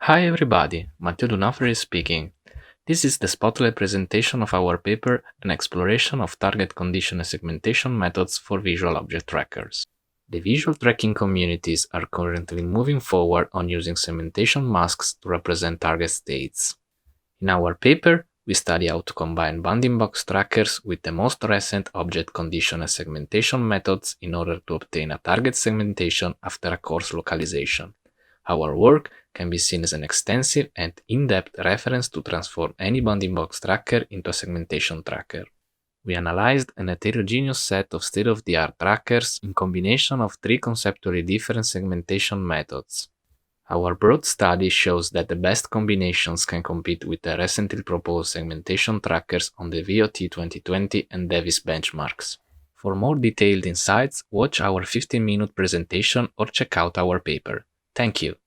Hi everybody, Matteo Dunnhofer is speaking. This is the spotlight presentation of our paper, An Exploration of Target Condition and Segmentation Methods for Visual Object Trackers. The visual tracking communities are currently moving forward on using segmentation masks to represent target states. In our paper, we study how to combine bounding box trackers with the most recent object condition and segmentation methods in order to obtain a target segmentation after a coarse localization. Our work can be seen as an extensive and in-depth reference to transform any bounding box tracker into a segmentation tracker. We analyzed an heterogeneous set of state-of-the-art trackers in combination of three conceptually different segmentation methods. Our broad study shows that the best combinations can compete with the recently proposed segmentation trackers on the VOT 2020 and Davis benchmarks. For more detailed insights, watch our 15-minute presentation or check out our paper. Thank you.